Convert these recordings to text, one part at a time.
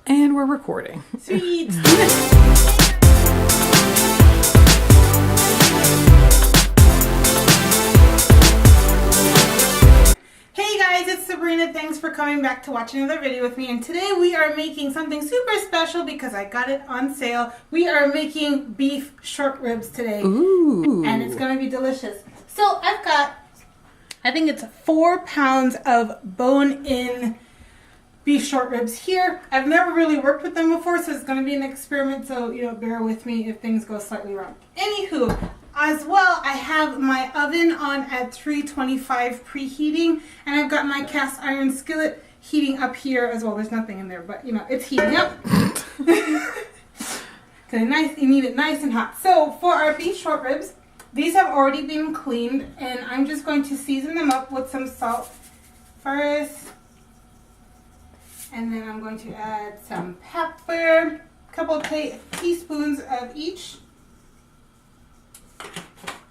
And we're recording. Sweet. Hey guys, it's Sabrina. Thanks for coming back to watch another video with me. And today we are making something super special because I got it on sale. We are making beef short ribs today. Ooh. And it's going to be delicious. So I've got, I think it's 4 pounds of bone-in beef short ribs here. I've never really worked with them before, so it's going to be an experiment, so bear with me if things go slightly wrong. Anywho, as well, I have my oven on at 325 preheating, and I've got my cast iron skillet heating up here as well. There's nothing in there, but it's heating up. Nice, you need it nice and hot. So for our beef short ribs, these have already been cleaned, and I'm just going to season them up with some salt first. And then I'm going to add some pepper, a couple of teaspoons of each,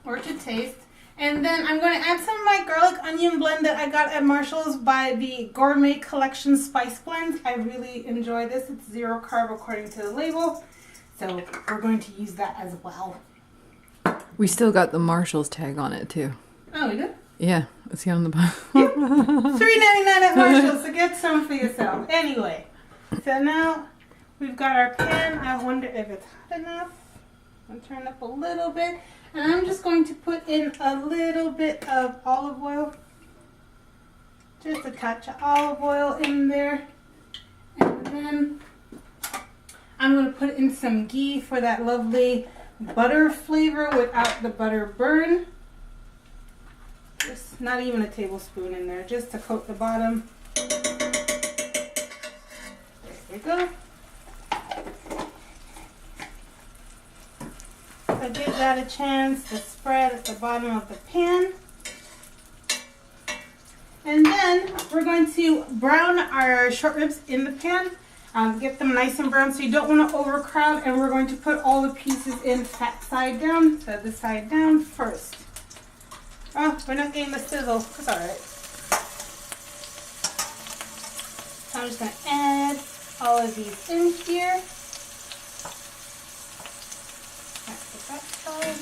or to taste. And then I'm going to add some of my garlic onion blend that I got at Marshall's by the Gourmet Collection Spice Blends. I really enjoy this. It's 0 carb according to the label. So we're going to use that as well. We still got the Marshall's tag on it too. Oh, we do? Yeah, it's here on the bottom. Yep. $3.99 at Marshall's, so get some for yourself. Anyway, so now we've got our pan. I wonder if it's hot enough. I'll turn up a little bit. And I'm just going to put in a little bit of olive oil. Just a touch of olive oil in there. And then I'm going to put in some ghee for that lovely butter flavor without the butter burn. Just not even a tablespoon in there, just to coat the bottom. There we go. So give that a chance to spread at the bottom of the pan. And then we're going to brown our short ribs in the pan. Get them nice and brown, so you don't want to overcrowd. And we're going to put all the pieces in fat side down. So the side down first. Oh, we're not getting the sizzle. It's alright. So I'm just going to add all of these in here. That's that side.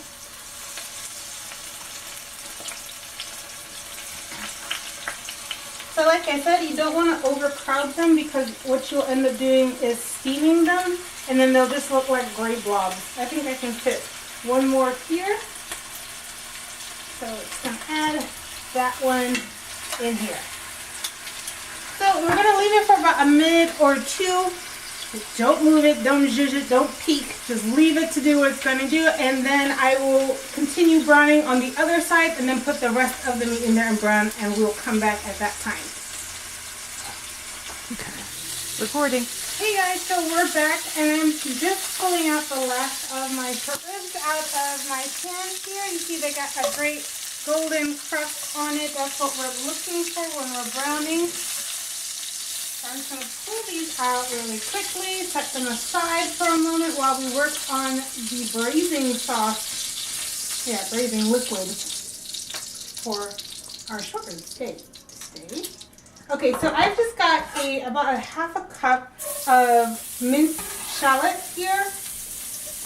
So like I said, you don't want to overcrowd them because what you'll end up doing is steaming them and then they'll just look like gray blobs. I think I can fit one more here. So it's going to add that one in here. So we're going to leave it for about a minute or two. Don't move it, don't zhuzh it, don't peek. Just leave it to do what it's going to do. And then I will continue browning on the other side and then put the rest of the meat in there and brown. And we'll come back at that time. Okay. Recording. Hey guys, so we're back and I'm just pulling out the last of my short ribs out of my pan here. You see they got a great golden crust on it. That's what we're looking for when we're browning. So I'm just going to pull these out really quickly, set them aside for a moment while we work on the braising sauce. Yeah, braising liquid for our short ribs. Stay. Okay, so I've just got about a half a cup of minced shallot here.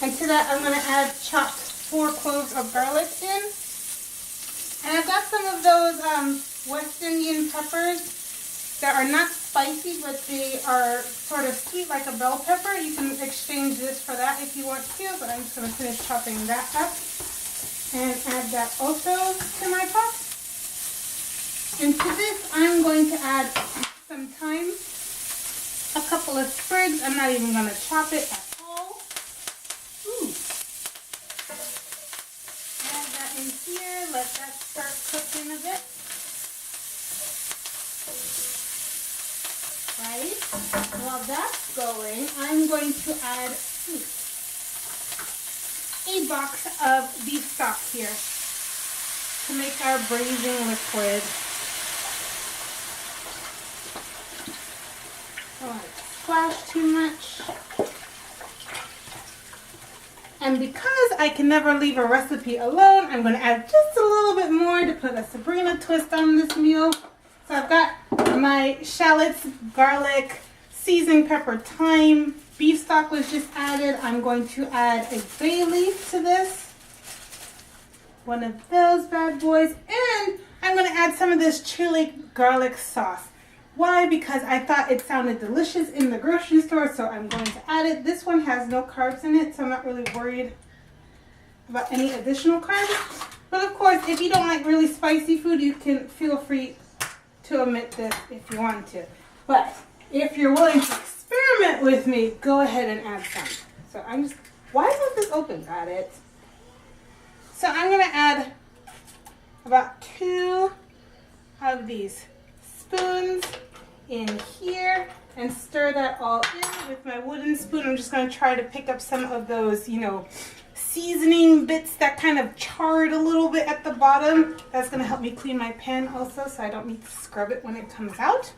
And to that I'm going to add chopped 4 cloves of garlic in. And I've got some of those West Indian peppers that are not spicy, but they are sort of sweet like a bell pepper. You can exchange this for that if you want to, but I'm just going to finish chopping that up. And add that also to my pot. And to this, I'm going to add some thyme, a couple of sprigs. I'm not even going to chop it at all. Ooh. Add that in here. Let that start cooking a bit. Right. While that's going, I'm going to add a box of beef stock here to make our braising liquid. Don't want to splash too much. And because I can never leave a recipe alone, I'm going to add just a little bit more to put a Sabrina twist on this meal. So I've got my shallots, garlic, seasoning pepper, thyme. Beef stock was just added. I'm going to add a bay leaf to this. One of those bad boys. And I'm going to add some of this chili garlic sauce. Why? Because I thought it sounded delicious in the grocery store, so I'm going to add it. This one has no carbs in it, so I'm not really worried about any additional carbs. But of course, if you don't like really spicy food, you can feel free to omit this if you want to. But if you're willing to experiment with me, go ahead and add some. So I'm just, why isn't this open? Got it. So I'm going to add about 2 of these spoons in here and stir that all in with my wooden spoon. I'm just going to try to pick up some of those, you know, seasoning bits that kind of charred a little bit at the bottom. That's going to help me clean my pan also, so I don't need to scrub it when it comes out.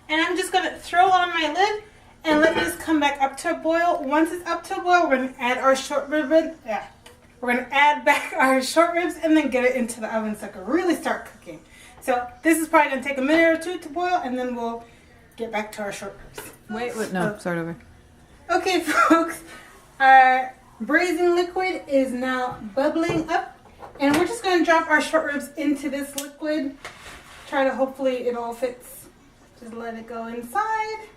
And I'm just going to throw on my lid and let this come back up to a boil. Once it's up to a boil, we're going to add our short rib. We're going to add back our short ribs and then get it into the oven so it can really start cooking. So this is probably going to take a minute or two to boil, and then we'll get back to our short ribs. Wait, no, start over. Okay, folks, our braising liquid is now bubbling up, and we're just going to drop our short ribs into this liquid. Try to hopefully it all fits. Just let it go inside.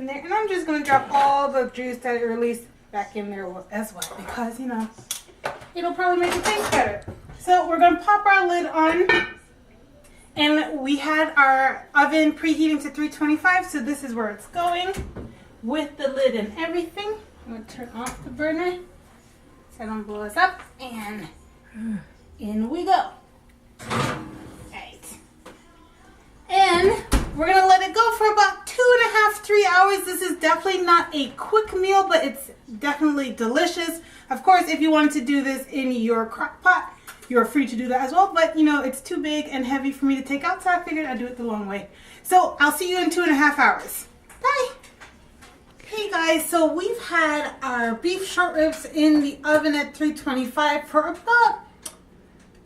And I'm just going to drop all the juice that it released back in there as well, because, you know, it'll probably make it taste better. So we're going to pop our lid on, and we had our oven preheating to 325, so this is where it's going with the lid and everything. I'm going to turn off the burner so I don't blow us up, and in we go. Right. And we're going to let it go for about 2.5, 3 hours. This is definitely not a quick meal, but it's definitely delicious. Of course, if you wanted to do this in your crock pot, you're free to do that as well. But, you know, it's too big and heavy for me to take out, so I figured I'd do it the long way. So I'll see you in 2.5 hours. Bye. Hey guys, so we've had our beef short ribs in the oven at 325 for about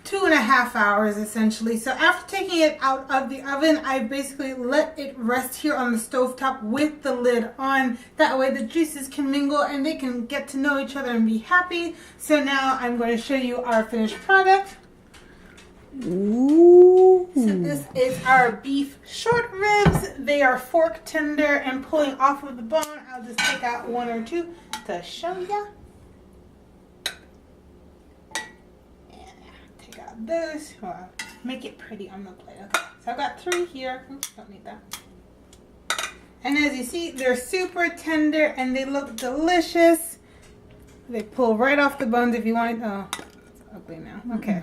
2.5 hours essentially. So after taking it out of the oven, I basically let it rest here on the stovetop with the lid on. That way the juices can mingle and they can get to know each other and be happy. So now I'm going to show you our finished product. Ooh. So this is our beef short ribs. They are fork tender and pulling off of the bone. I'll just take out 1 or 2 to show you. This, well, make it pretty on the plate. Okay, so I've got 3 here. Oops, don't need that. And as you see, they're super tender and they look delicious. They pull right off the bones if you want. Oh, it's ugly now. Okay,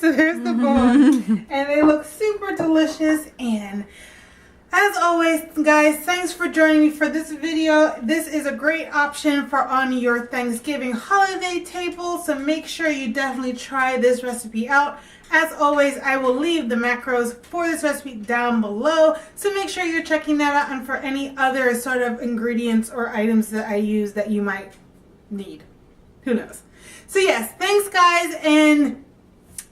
so there's the bone, and they look super delicious. And as always, guys, thanks for joining me for this video. This is a great option for on your Thanksgiving holiday table, so make sure you definitely try this recipe out. As always, I will leave the macros for this recipe down below, so make sure you're checking that out, and for any other sort of ingredients or items that I use that you might need. Who knows? So yes, thanks guys, and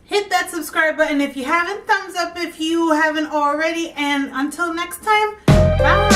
hit that subscribe button if you haven't, thumbs up if you haven't already, and until next time, bye!